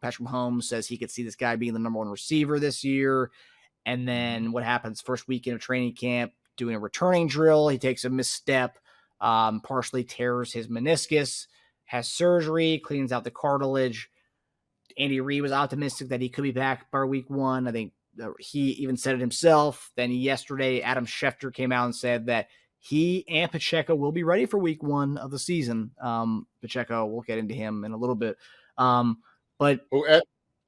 Patrick Mahomes says he could see this guy being the number one receiver this year. And then what happens first weekend of training camp, doing a returning drill, he takes a misstep, partially tears his meniscus, has surgery, cleans out the cartilage. Andy Reid was optimistic that he could be back by week 1. I think he even said it himself. Then yesterday, Adam Schefter came out and said that he and Pacheco will be ready for week 1 of the season. Pacheco, we'll get into him in a little bit. But wait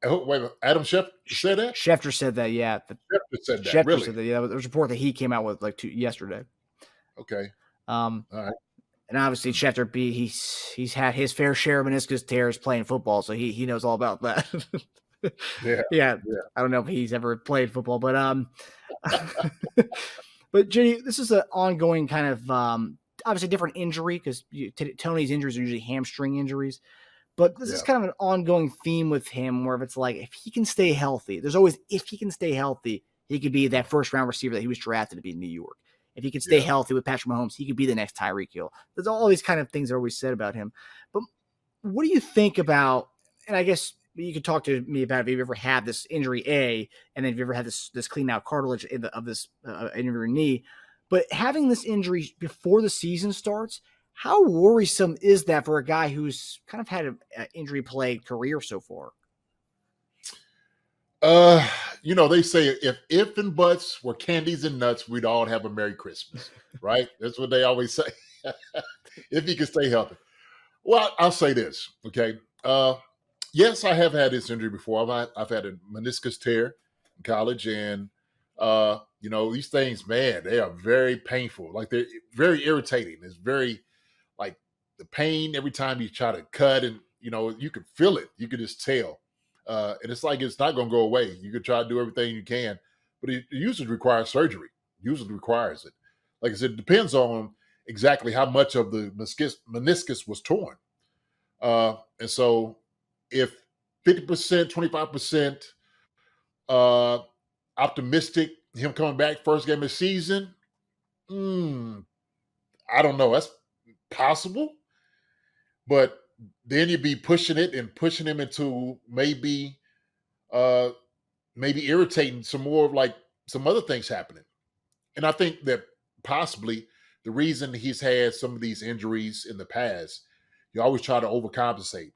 a minute, Adam Schefter said that? Schefter said that, yeah. Schefter said that, Schefter really? said that, yeah. There was a report that he came out with yesterday. Okay. All right. And obviously Schefter, he's had his fair share of meniscus tears playing football, so he knows all about that. Yeah. I don't know if he's ever played football, but but Jenny, this is an ongoing kind of obviously different injury because Toney's injuries are usually hamstring injuries. But this is kind of an ongoing theme with him where if it's like, if he can stay healthy, there's always, if he can stay healthy, he could be that first round receiver that he was drafted to be in New York. If he can stay healthy with Patrick Mahomes, he could be the next Tyreek Hill. There's all these kind of things that are always said about him. But what do you think about, and I guess you could talk to me about if you've ever had this injury A, and then if you've ever had this clean out cartilage of this injury knee, but having this injury before the season starts, how worrisome is that for a guy who's kind of had an injury-plagued career so far? They say if and buts were candies and nuts, we'd all have a Merry Christmas, right? That's what they always say. If he can stay healthy. Well, I'll say this, okay? Yes, I have had this injury before. I've had a meniscus tear in college, and these things, man, they are very painful. Like, they're very irritating. It's very like the pain every time you try to cut, and you can feel it. You can just tell. And it's like it's not going to go away. You can try to do everything you can, but it usually requires surgery. Usually requires it. Like I said, it depends on exactly how much of the meniscus was torn. And so if 50%, 25% optimistic, him coming back first game of the season, I don't know. That's possible. But then you'd be pushing him into maybe irritating some more of like some other things happening. And I think that possibly the reason he's had some of these injuries in the past, you always try to overcompensate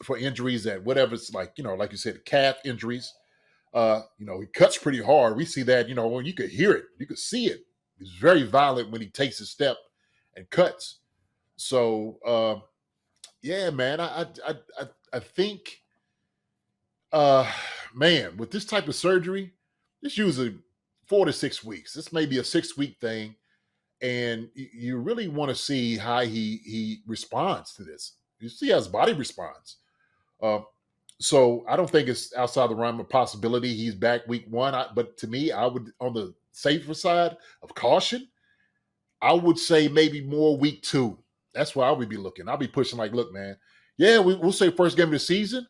for injuries that whatever it's like, like you said, calf injuries. He cuts pretty hard. We see that, when you could hear it, you could see it. He's very violent when he takes a step and cuts. So, yeah, man, I think, man, with this type of surgery, it's usually 4 to 6 weeks. This may be a 6-week thing, and you really want to see how he responds to this. You see how his body responds. So I don't think it's outside the realm of possibility he's back week 1. But to me, I would, on the safer side of caution, I would say maybe more week 2. That's where I would be looking. I'll be pushing like, look, man, yeah, we'll say first game of the season.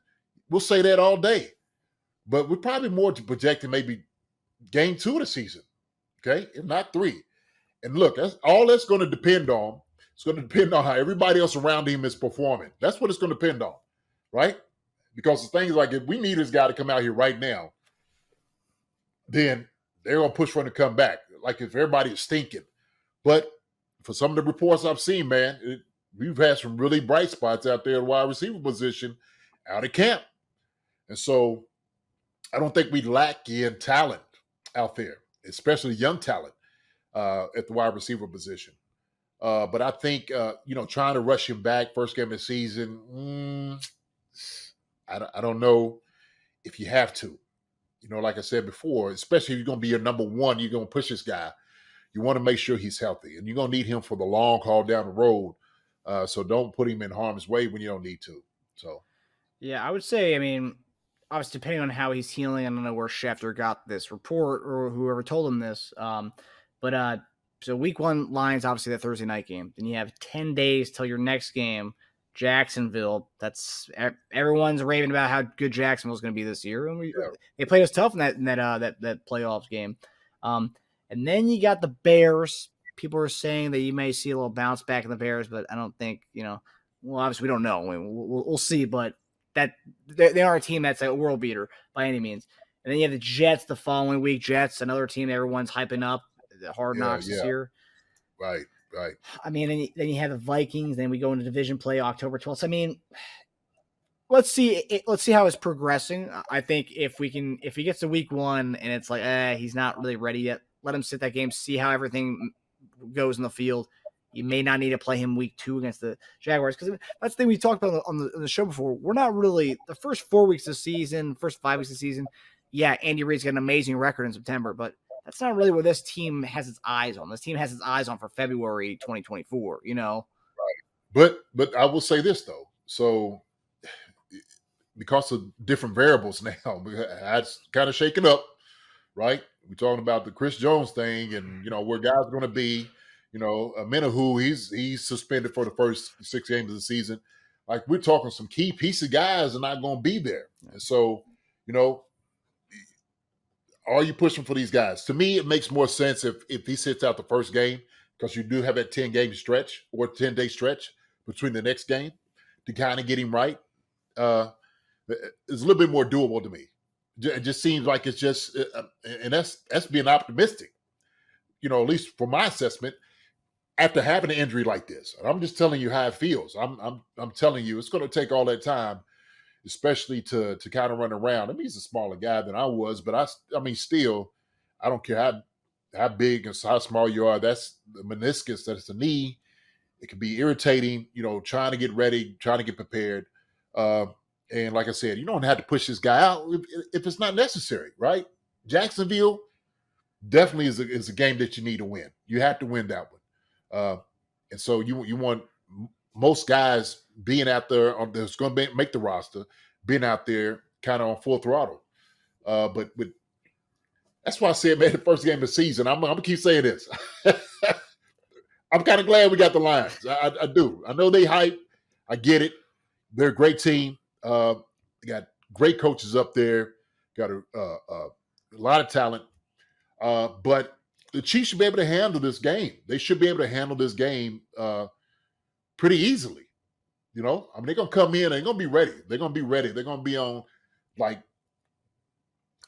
We'll say that all day. But we're probably more projecting maybe game 2 of the season, okay, if not 3. And look, that's going to depend on. It's going to depend on how everybody else around him is performing. That's what it's going to depend on, right? Because the thing is, like, if we need this guy to come out here right now, then they're going to push for him to come back. Like, if everybody is stinking. But for some of the reports I've seen, man, we've had some really bright spots out there at the wide receiver position out of camp. And so I don't think we lack in talent out there, especially young talent at the wide receiver position. But I think, trying to rush him back first game of the season, I don't know if you have to. Like I said before, especially if you're going to be your number 1, you're going to push this guy. You want to make sure he's healthy, and you're going to need him for the long haul down the road. So don't put him in harm's way when you don't need to. So, yeah, I would say, obviously, depending on how he's healing, I don't know where Schefter got this report or whoever told him this. But so week 1 Lions, obviously that Thursday night game. Then you have 10 days till your next game, Jacksonville. That's everyone's raving about how good Jacksonville's going to be this year, and they played us tough in that playoffs game. And then you got the Bears. People are saying that you may see a little bounce back in the Bears, but I don't think, well, obviously we don't know. We'll see, but that they are a team that's a world beater by any means. And then you have the Jets the following week. Jets, another team everyone's hyping up. The Hard Knocks this year. Right. I mean, then you have the Vikings. Then we go into division play October 12th. I mean, let's see how it's progressing. I think if he gets to week 1 and it's like, he's not really ready yet, let him sit that game, see how everything goes in the field. You may not need to play him week 2 against the Jaguars, because that's the thing we talked about on the show before. We're not really the first 4 weeks of the season, first 5 weeks of the season. Yeah, Andy Reid's got an amazing record in September, but that's not really what this team has its eyes on. This team has its eyes on for February 2024. Right. But I will say this though. So because of different variables now, that's kind of shaken up, right? We're talking about the Chris Jones thing, and where guys are going to be. Menahu, he's suspended for the first 6 games of the season. Like, we're talking some key piece of guys are not going to be there. And so, are you pushing for these guys? To me, it makes more sense if he sits out the first game, because you do have that 10-game stretch or 10-day stretch between the next game to kind of get him right. It's a little bit more doable to me. It just seems like it's just, and that's being optimistic, at least for my assessment, after having an injury like this. And I'm just telling you how it feels. I'm telling you, it's going to take all that time, especially to kind of run around. I mean, he's a smaller guy than I was, but I mean, still, I don't care how big and how small you are. That's the meniscus, that's the knee. It can be irritating, trying to get ready, trying to get prepared. And like I said, you don't have to push this guy out if it's not necessary, right? Jacksonville definitely is a game that you need to win. You have to win that one. And so you want most guys being out there that's going to make the roster, being out there kind of on full throttle. But that's why I said, man, the first game of the season, I'm going to keep saying this. I'm kind of glad we got the Lions. I do. I know they hype. I get it. They're a great team. They got great coaches up there. Got a lot of talent. But the Chiefs should be able to handle this game. They should be able to handle this game pretty easily. I mean, they're going to come in and they're going to be ready. They're going to be ready. They're going to be on, like,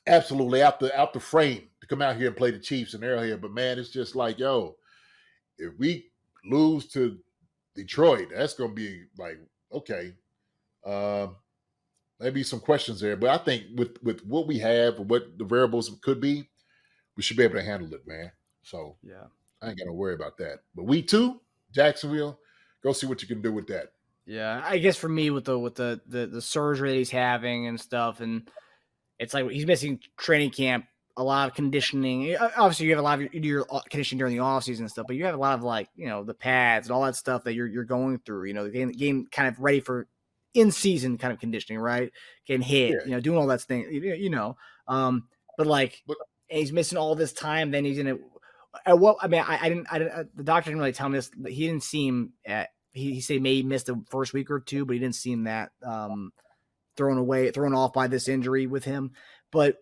absolutely out the frame to come out here and play the Chiefs in Arrowhead. But, man, it's just like, if we lose to Detroit, that's going to be like, okay, maybe some questions there. But I think with what we have and what the variables could be, we should be able to handle it, man. So yeah, I ain't got to worry about that. But week 2, Jacksonville, go see what you can do with that. Yeah, I guess for me with the surgery that he's having and stuff, and it's like he's missing training camp, a lot of conditioning. Obviously, you have a lot of your conditioning during the off season and stuff, but you have a lot of the pads and all that stuff that you're going through. Getting kind of ready for in season kind of conditioning, right? Getting hit, doing all that thing, but he's missing all this time. Then he's in it. I didn't. The doctor didn't really tell me this. He didn't seem. He said maybe missed the first week or 2, but he didn't seem that thrown off by this injury with him. But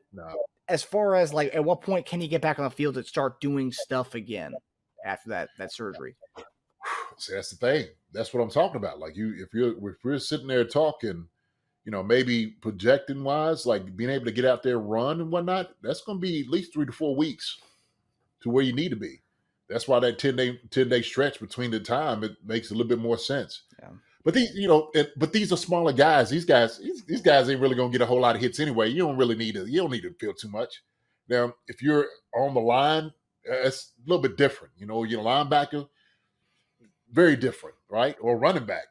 as far as at what point can he get back on the field to start doing stuff again after that surgery? See, that's the thing. That's what I'm talking about. Like if we're sitting there talking, maybe projecting wise, like being able to get out there, run and whatnot, that's going to be at least 3 to 4 weeks to where you need to be. That's why that 10-day stretch between the time, it makes a little bit more sense. Yeah. But these are smaller guys. These guys ain't really gonna get a whole lot of hits anyway. You don't need to feel too much. Now, if you're on the line, it's a little bit different. You're a linebacker, very different, right? Or running back,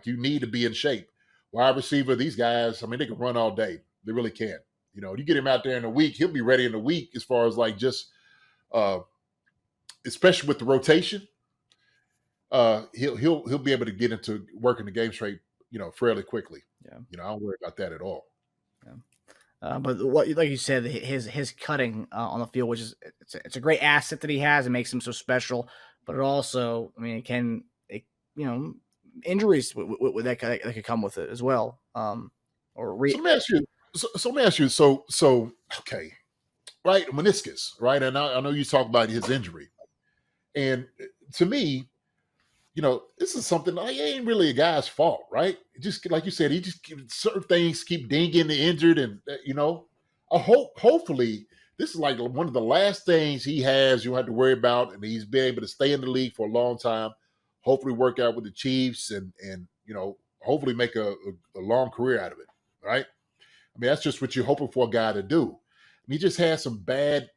you need to be in shape. Wide receiver, these guys, I mean, they can run all day. They really can. You get him out there in a week, he'll be ready in a week as far as especially with the rotation. He'll be able to get into working the game straight, fairly quickly. Yeah. I don't worry about that at all. Yeah. But what, like you said, his cutting on the field, which is it's a great asset that he has. It makes him so special. But it also, I mean, injuries with that could come with it as well. So let me ask you. So okay, right, meniscus, right? And I know you talk about his injury, and to me, this is something like it ain't really a guy's fault, right? Just like you said, he just certain things keep dinging and injured, and I hopefully this is like one of the last things he has you have to worry about, and he's been able to stay in the league for a long time. Hopefully, work out with the Chiefs, and hopefully make a long career out of it, right? I mean, that's just what you're hoping for a guy to do. And he just had some bad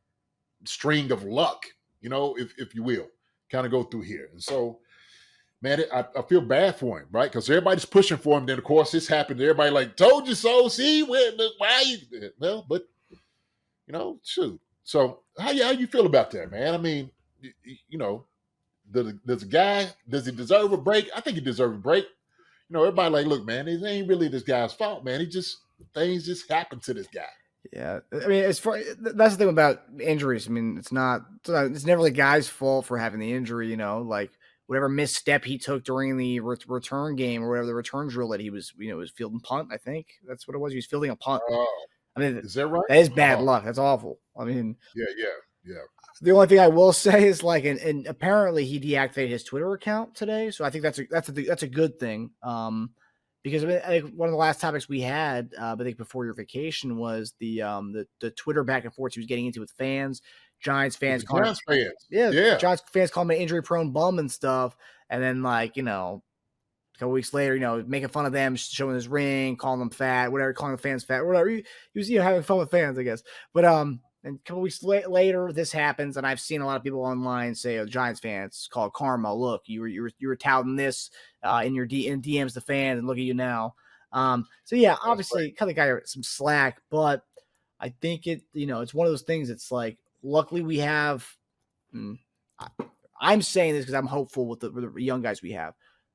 string of luck, if you will, kind of go through here, and so. Man, I feel bad for him, right? Because everybody's pushing for him. Then, of course, this happened. Everybody like, told you so. See, why you? Well, but, shoot. So how you feel about that, man? I mean, does a guy, does he deserve a break? I think he deserves a break. Everybody like, look, man, it ain't really this guy's fault, man. Things just happen to this guy. Yeah, I mean, that's the thing about injuries. I mean, it's never the guy's fault for having the injury, like whatever misstep he took during the return game or whatever the return drill that he was, was fielding punt. I think that's what it was. He was fielding a punt. I mean, is that right? That is bad luck. That's awful. I mean, yeah. The only thing I will say is and apparently he deactivated his Twitter account today, so I think that's a good thing. Because I think one of the last topics we had, I think before your vacation, was the Twitter back and forth he was getting into with fans, Giants fans, Giants fans, Giants fans calling him an injury prone bum and stuff, and then a couple weeks later, making fun of them, showing his ring, calling them fat, whatever, calling the fans fat, whatever. He was having fun with fans, I guess. But and a couple weeks later, this happens, and I've seen a lot of people online say, Giants fans call it karma. Look, you were touting this in your DMs to fans, and look at you now. So yeah, obviously, cut the guy some slack, but I think it's one of those things. It's like, luckily we have. I'm saying this because I'm hopeful with the young guys we have,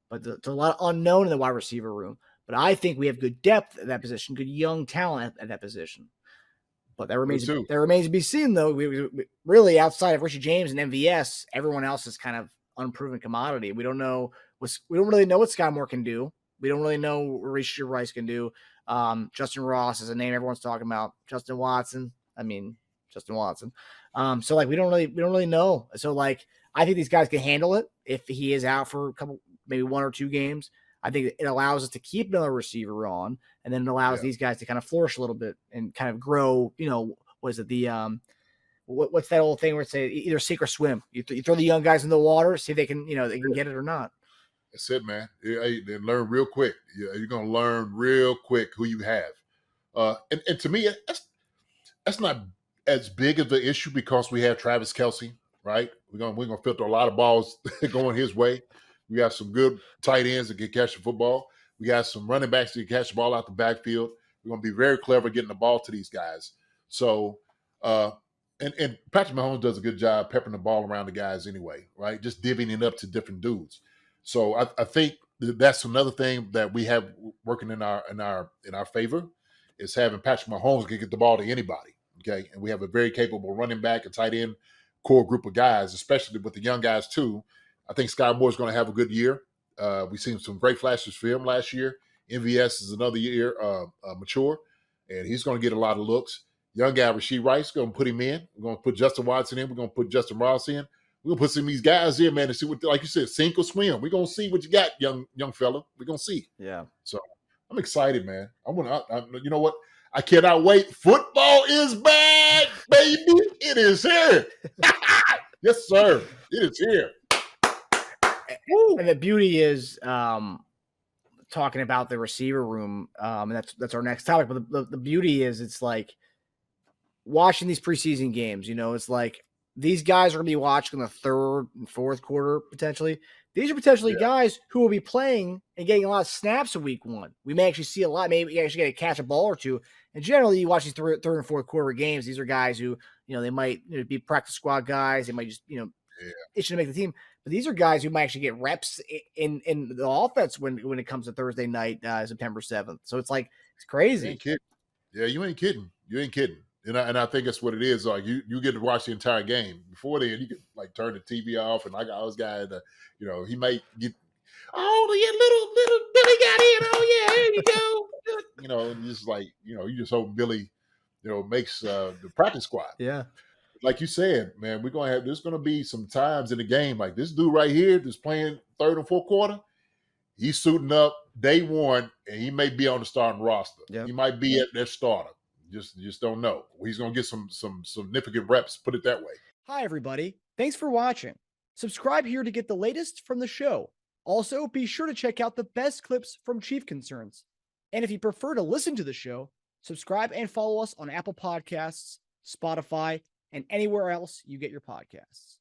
but there's a lot of unknown in the wide receiver room. But I think we have good depth at that position, good young talent at that position. But that remains to be seen, though. We really, outside of Richie James and MVS, everyone else is kind of unproven commodity. We don't really know what Skyy Moore can do. We don't really know what Rashee Rice can do. Justyn Ross is a name everyone's talking about. Justin Watson. So we don't really know. So I think these guys can handle it if he is out for a couple, maybe 1 or 2 games. I think it allows us to keep another receiver on, and then it allows these guys to kind of flourish a little bit and kind of grow. What is it? What's that old thing where it's either sink or swim? You throw the young guys in the water, see if they can, they can get it or not. That's it, man. They learn real quick. You're gonna learn real quick who you have. And to me, that's not as big of an issue because we have Travis Kelce, right? We're gonna filter a lot of balls going his way. We got some good tight ends that can catch the football. We got some running backs that can catch the ball out the backfield. We're going to be very clever getting the ball to these guys. So, and Patrick Mahomes does a good job peppering the ball around the guys anyway, right? Just divvying it up to different dudes. So I think that's another thing that we have working in our favor is having Patrick Mahomes can get the ball to anybody. Okay, and we have a very capable running back and tight end core group of guys, especially with the young guys too. I think Skyy Moore is going to have a good year. We've seen some great flashes for him last year. MVS is another year mature, and he's going to get a lot of looks. Young guy Rashee Rice, going to put him in. We're going to put Justin Watson in. We're going to put Justyn Ross in. We're going to put some of these guys in, man, and see what, like you said, sink or swim. We're going to see what you got, young fella. We're going to see. Yeah. So I'm excited, man. You know what? I cannot wait. Football is back, baby. It is here. Yes, sir. It is here. And the beauty is talking about the receiver room, and that's our next topic. But the beauty is it's like watching these preseason games. It's like these guys are going to be watching the third and fourth quarter potentially. These are potentially guys who will be playing and getting a lot of snaps in week 1. We may actually see a lot. Maybe you actually get to catch a ball or two. And generally, you watch these third and fourth quarter games. These are guys who they might be practice squad guys. They might just itching to make the team. But these are guys who might actually get reps in the offense when it comes to Thursday night, September 7th. So it's crazy. You ain't kidding. Yeah, you ain't kidding. You ain't kidding. And I think that's what it is. Like you get to watch the entire game. Before then, you could turn the TV off, and I got this guy that he might get. Oh, yeah, little Billy got in. Oh yeah, here you go. And just you just hope Billy, makes the practice squad. Yeah. like you said, man, there's gonna be some times in the game like this dude right here that's playing third and fourth quarter. He's suiting up day one, and he may be on the starting roster. Yep. He might be at that starter. Just don't know. He's gonna get some significant reps. Put it that way. Hi, everybody. Thanks for watching. Subscribe here to get the latest from the show. Also, be sure to check out the best clips from Chief Concerns. And if you prefer to listen to the show, subscribe and follow us on Apple Podcasts, Spotify, and anywhere else you get your podcasts.